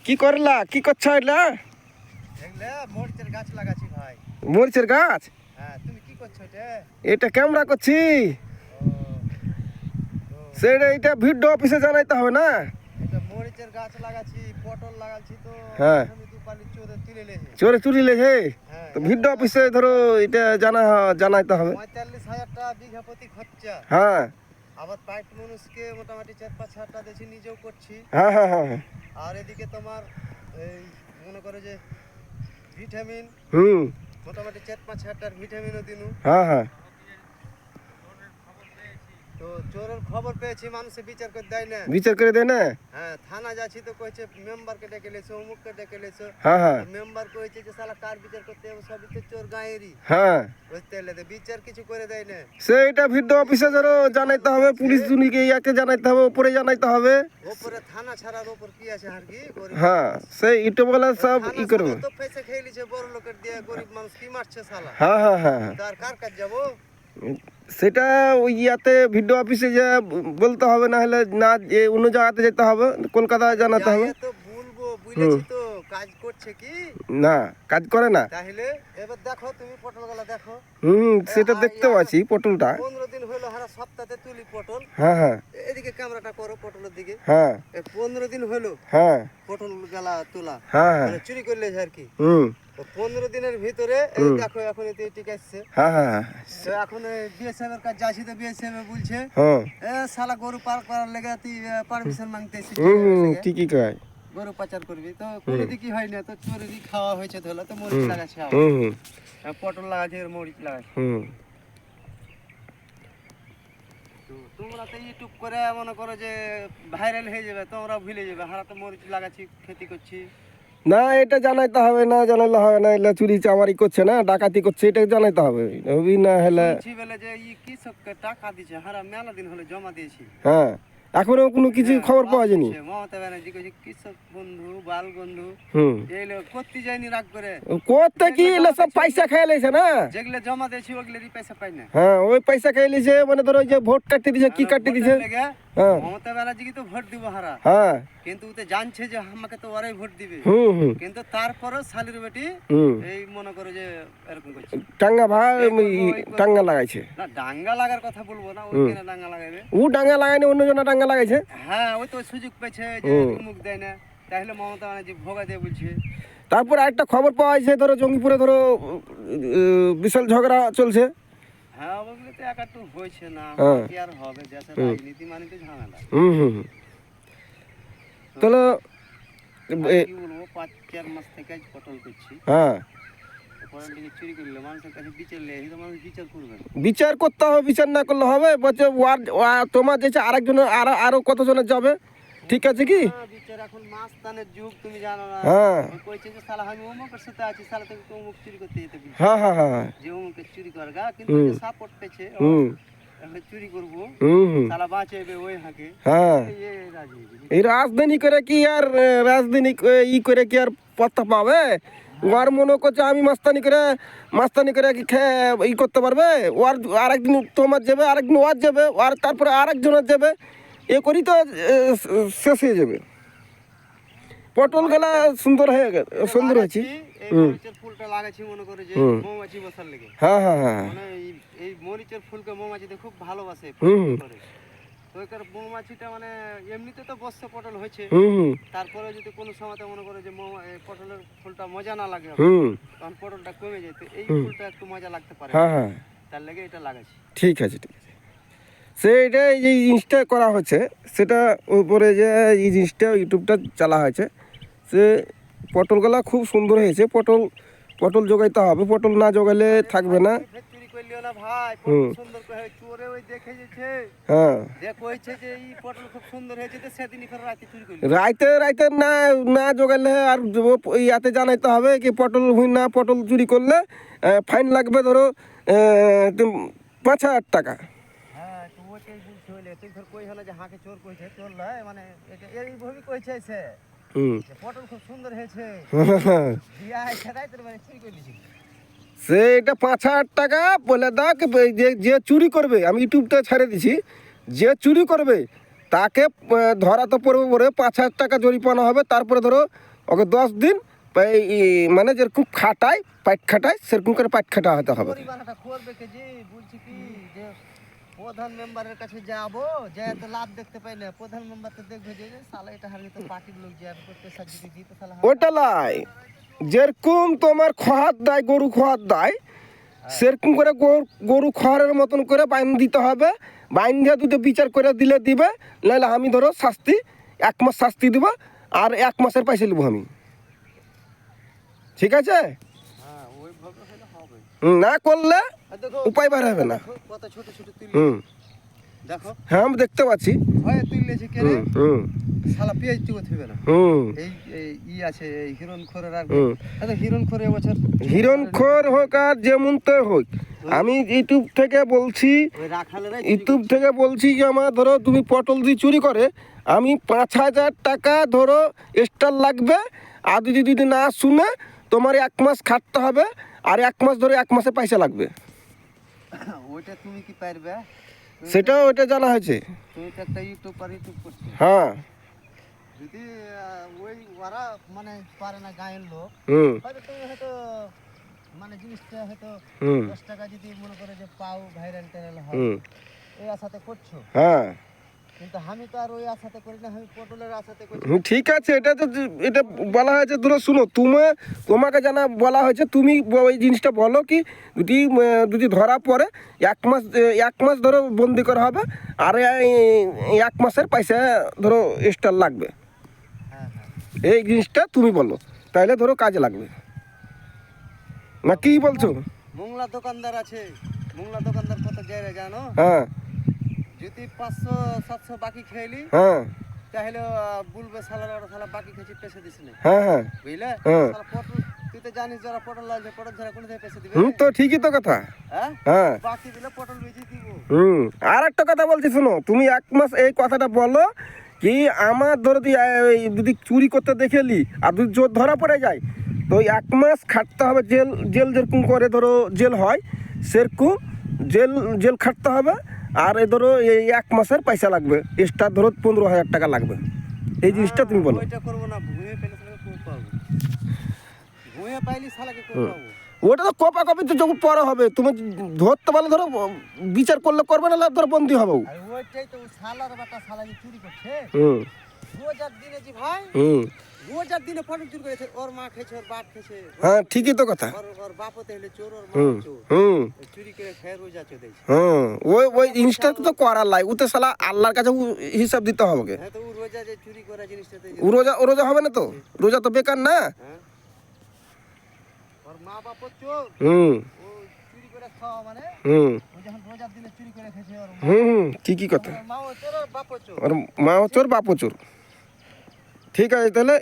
কি করলা, কি করছ এটা? মরিচের গাছ লাগাচ্ছি ভাই। মরিচের গাছ? হ্যাঁ, তুমি কি করছো এটা? এটা ক্যামেরা করছি। সেটা এটা ভিডিও অফিসে জানাইতে হবে না? এটা মরিচের গাছ লাগাচ্ছি, পটল লাগাচ্ছি তো। হ্যাঁ, আমি দুপালি চোরে তুলে লেছি। চোরে চুরি লেছে। হ্যাঁ, তো ভিডিও অফিসে ধরো এটা জানাইতে হবে। ৪৫,০০০ টাকা বিঘা প্রতি খরচা। হ্যাঁ আবার পাইপ মানুষকে মোটামুটি ৪-৫ হাজার টাকা দিয়েছি, নিজেও করছি। হ্যাঁ হ্যাঁ হ্যাঁ। আর এদিকে তোমার এই মনে করো যে ভিটামিন, মোটামুটি ৪-৫ হাজার টাকার ভিটামিনও দিনু। হ্যাঁ হ্যাঁ। তো চোরের খবর পেয়েছি, মানুষে বিচার করে দেয় না। বিচার করে দেয় না? হ্যাঁ, থানা যাচ্ছি তো কইছে মেম্বারকে ডেকে লেছো, অমুককে ডেকে লেছো। হ্যাঁ হ্যাঁ। মেম্বার কইছে যে শালা কার বিচার করতে হবে, সবই তো চোর গায়েরই। হ্যাঁ, বুঝতে পারলে, বিচার কিছু করে দেয় না। সেইটা ভিডিও অফিসে ধরো জানাইতে হবে, পুলিশ জুনিকে ইয়াকে জানাইতে হবে, উপরে জানাইতে হবে। ওপরে থানা ছাড়ার ওপর কি আছে আর কি? হ্যাঁ, সেই ইউটিউবওয়ালা সব ই করবে। তো পয়সা খেয়ে লিছে বড় লোকের দিয়ে, গরিব মানুষ কি মারছে শালা? হ্যাঁ হ্যাঁ হ্যাঁ। তার কার কাজ যাবো? সেটা ওই ইয়াতে ভিডিও অফিসে যে বলতে হবে, না হলে না অন্য জায়গাতে যেতে হবে, কলকাতায় জানাতে হবে। তো বলবো, বুঝেছি তো, কাজ করছে কি না, কাজ করে না। তাহলে এবার দেখো তুমি পটলগুলা দেখো। সেটা দেখতে পাচ্ছি পটলটা। 15 দিন হলো, হারা সপ্তাহে তুলি পটল। হ্যাঁ হ্যাঁ এদিকে ক্যামেরাটা করো পটলের দিকে। হ্যাঁ 15 দিন হলো হ্যাঁ পটল গালা তোলা, হ্যাঁ হ্যাঁ। মানে চুরি করলে আর কি। 15 দিনের ভিতরে এই দেখো এখন এতে ঠিক আসছে। হ্যাঁ হ্যাঁ। তো এখন বিএসএফ এর কাছে যাচ্ছি, তো বিএসএফ বলছে শালা গরু পার করার লেগে তুই পারমিশন মাংতে এসেছিস। ঠিকই কয়, গরু পাচার করবি তো কোনো দিকই হয় না, তো চোরেরই খাওয়া হয়েছে। ধরো তো মরিচ লাগাচ্ছে, পটল লাগাচ্ছে, মরিচ লাগাচ্ছে। তোমরা তো ইউটিউব করে মনে করো যে ভাইরাল হয়ে যাবে, তোমরা ভুলে যাবে হারা তো মরিচ লাগাচ্ছি, খেতি করছি। না, এটা জানাইতে হবে, না জানাইলে হবে না। এলা চুরি চামারি করছে না, ডাকাতি করছে, এটা জানাইতে হবে। হবি না হলে বলে যে ই কৃষককে টাকা দিচ্ছে, হারা মেলা দিন হলে জমা দিয়েছি। হ্যাঁ, এখনো কোনো কিছু খবর পাওয়া যায়নি। মমতা ব্যানার্জি কইছে কৃষক বন্ধু, বাল বন্ধু, এই লোক করতে যায়নি, রাগ করে করতে কি এলা সব পয়সা খেয়ে লেছে না, যেগুলো জমা দিয়েছি ওগুলোরই পয়সা পাই না। হ্যাঁ, ওই পয়সা খেয়ে লেছে, মানে ধরো যে ভোট কাটতে দিছে, কি কাটতে দিছে। হ্যাঁ, মমতা ব্যানার্জি কি তো ভোট দিব হারা, হ্যাঁ, কিন্তু ও তো জানছে যে আমাকে তো ওরাই ভোট দিবে। কিন্তু তারপরও শালির বেটি এই মনে করো যে এরকম করছে, টাঙ্গা ভাই টাঙ্গা লাগাইছে। না, ডাঙ্গা লাগার কথা বলবো না, ওই কেন ডাঙ্গা লাগাবে? ও ডাঙ্গা লাগায়নি, অন্য জনা ডাঙ্গা লাগাইছে। হ্যাঁ, ওই তো সুযোগ পেয়েছে যে মুখ দেয় না, তাহলে মমতা ব্যানার্জি ভোগা দিয়ে বলছে। তারপর আরেকটা খবর পাওয়া যাচ্ছে, ধরো জঙ্গিপুরে ধরো বিশাল ঝগড়া চলছে। হ্যাঁ, ওগুলো তো একাটু হয়েছে না, কি আর হবে, দেশের রাজনীতি মানে তো ঝামেলা। তাহলে কি বলবো, 5-4 মাস থেকে পটল করছি। হ্যাঁ, পটল চুরি করলে মানুষের কাছে বিচার লেগে, মানুষ বিচার করবে, বিচার করতে হবে। বিচার না করলে হবে? বলছে তোমার যে আরেকজনের আরো কতজনের যাবে, ঠিক আছে কি? বিচার এখন মাস্তানের যুগ, তুমি জানো না। হ্যাঁ, কইছে যে শালা আমি অমুকের সাথে আছি, শালা থেকে তো অমুক চুরি করতে যেতে বলছে। হ্যাঁ হ্যাঁ হ্যাঁ, যে অমুকের চুরি করগা, কিন্তু যে সাপোর্ট পেয়েছে আমি চুরি করব, শালা বাঁচাবে ওই হাকে। হ্যাঁ, এই রাজধানী করে কি আর রাজধানী ই করে কি আর পত্তা পাবে? ওর মনে করছে আমি মাস্তানি করে কি খেয়ে ই করতে পারবে? ওর আরেকদিন তোমার যাবে, আরেকদিন ওর যাবে, আর তারপরে আরেকজনের যাবে, এ করি তো শেষ হয়ে যাবে। পটল গেলা সুন্দর হয়ে সুন্দর হয়েছে। মরিচের ফুলটা লাগাচ্ছি মনে করে যে মৌমাছি বসার লেগে। হ্যাঁ হ্যাঁ হ্যাঁ, মানে এই মরিচের ফুলকে মৌমাছিতে খুব ভালোবাসে। তো এর মৌমাছিটা মানে এমনিতে তো বসছে পটল হয়েছে, তারপরে যদি কোনো সময়তে মনে করে যে পটলের ফুলটা মজা না লাগে, তখন পটলটা কমে যেত, এই ফুলটা একটু মজা লাগতে পারে, তার লেগে এটা লাগাচ্ছি। ঠিক আছে ঠিক আছে। সেইটা এই যে জিনিসটা করা হচ্ছে, সেটা উপরে যে এই জিনিসটা ইউটিউবটা চালা হয়েছে, সে পটলগুলা খুব সুন্দর হয়েছে। পটল জোগাইতে হবে, পটল না জোগাইলে থাকবে না। ভাই সুন্দর করে চোরে ওই দেখে যেছে, হ্যাঁ, কইছে যে এই পটল খুব সুন্দর হয়েছে, তো সেদিনই ফের রাতে চুরি করল। রাইতে না জোগাইলে আর ইয়াতে জানাইতে হবে কি পটল চুরি করলে ফাইন লাগবে ধরো 5,000 টাকা। হ্যাঁ, তো ওইটাই বলছে, হইলে তুই ফের কই হলো যে হাঁকে চোর কইছে, চোর লয় মানে এইভাবে কইছে সে পটল খুব সুন্দর হয়েছে, চুরি করে দিছি। সেইটা 5,000 টাকা বলে দেখ, যে চুরি করবে, আমি ইউটিউবটা ছেড়ে দিছি, যে চুরি করবে তাকে ধরা তো পড়বে পরে 5,000 টাকা জরিমানা হবে, তারপরে ধরো ওকে 10 দিন মানে যেরকম খাটায় পাইট খাটায় সেরকম করে পাইট খাটা হতে হবে। পরিবারটা করবে কে জি, বলছি কি যে প্রধান মেম্বারের কাছে যাবো, যে তো লাভ দেখতে পাই না, প্রধান মেম্বার তো দেখবে যে শালা এটা হারিয়ে তো পার্টির লোক যে করতে সাজিয়ে দিতে শালা ওটা লাই যেরকম তোমার খোয়ার দেয়, গরু খোয়ার দেয় সেরকম করে গরু খোয়ারের মতন করে বাইন দিতে হবে। বাইন দিয়ে দুটো বিচার করে দিলে দিবে, নাহলে আমি ধরো শাস্তি 1 মাস শাস্তি দিব, আর 1 মাসের পয়সা নেবো আমি। ঠিক আছে? হ্যাঁ ওইভাবে হলে হবে। না করলে দেখো উপায় বার হবে না। কত ছোট ছোট তুলি দেখো। হ্যাঁ আমি দেখতে পাচ্ছি। ভয়ে তুললেছে কে রে, শালা পেঁয়াজ তুলে থইবে না। এই আছে এই হিরণখোরের আর আচ্ছা হিরণখোর এবছর হিরণখোর হোক আর যেমন তো হোক, আমি ইউটিউব থেকে বলছি, ওই রাখালেরা ইউটিউব থেকে বলছি যে আমার ধরো তুমি পটল দিয়ে চুরি করে আমি 5,000 টাকা ধরো এক্সট্রা লাগবে, আর যদি না শুনে তোমার 1 মাস খাটতে হবে, আর 1 মাস ধরে 1 মাসে পয়সা লাগবে। ওইটা তুমি কি পারবে? ওইটা জানা হয়েছে। তুমি তো একটা ইউটিউব করছো। হ্যাঁ যদি ওই ওরা মানে পারে না গায়ের লোক, হয়তো তুমি হয়তো মানে জিনিসটা হয়তো 10 টাকা যদি মনে করে যে পাও ভাইরাল টাইরাল হয় এই আশাতে করছো। হ্যাঁ কিন্তু আমি তো আর ওই আশাতে করি না, আমি পটলের আশাতে করছি। ঠিক আছে, এটা বলা হয়েছে ধরো শুনো, তোমাকে জানা বলা হয়েছে, তুমি ওই জিনিসটা বলো কি যদি ধরা পড়ে 1 মাস ধরো বন্দি করা হবে, আর 1 মাসের পয়সা ধরো এক্সট্রা লাগবে। হ্যাঁ এই জিনিসটা তুমি বলো, তাইলে ধরো কাজে লাগবে। না কি বলছো? মোংলা দোকানদার আছে, মোংলা দোকানদার কত জায়গায় জানো? হ্যাঁ যদি 500-700 বাকি খেলি, হ্যাঁ তাহলে বলবে শালার ওরা শালা বাকি খেয়েছি পেছে দিস না, হ্যাঁ হ্যাঁ বুঝলে? হ্যাঁ। শালা পটল তুই তো জানিস যারা পটল লাগছে, পটল ছাড়া কোন থেকে পেছে দিবে? তো ঠিকই তো কথা। হ্যাঁ হ্যাঁ বাকি দিলে পটল বেচে দিব। আর একটা কথা বলছি শোনো, তুমি 1 মাস এই কথাটা বলো কি আমার ধরো যদি চুরি করতে দেখেলি আর যদি জোর ধরা পড়ে যায় তো 1 মাস খাটতে হবে, জেল যেরকম করে ধরো জেল হয় সেরকম জেল খাটতে হবে, আর ধরো এই 1 মাসের পয়সা লাগবে এক্সট্রা ধরো 15,000 টাকা লাগবে। এই জিনিসটা তুমি বলো। ওইটা করবো না, ভুঁয়ে পেলে শালাকে কোপ পাবো, ভুঁয়ে পাইলি শালাকে কোপ পাবো। ওটা তো কপি তো যখন পরে হবে, তুমি ধরতে পারলে ধরো বিচার করলে করবে, না ধরো বন্দি হবে। আর ওইটাই তো শালার বাটা, শালা যে চুরি করছে রোজার দিনে জি ভাই, রোজার দিনে পটল চুরি করেছে, ওর মা খেয়েছে, ওর বাপ খেয়েছে। হ্যাঁ ঠিকই তো কথা। ওর বাপ হতে হলে চোর, ওর মা চোর, চুরি করে খেয়ে রোজা চোদেছে। ওই জিনিসটা তো করার লাই, ওতে শালা আল্লাহর কাছে হিসাব দিতে হবে। হ্যাঁ তো ও রোজা যে চুরি করা জিনিসটাতে রোজা হবে না তো, রোজা তো বেকার না। ওর মা বাপ চোর, ও চুরি করে খাওয়া মানে ও যখন রোজার দিনে চুরি করে খেয়েছে, ওর ঠিকই কথা। মা ও চোর, ওর বাপ চোর, ওর মা চোর বাপও চোর। ঠিক আছে তাহলে।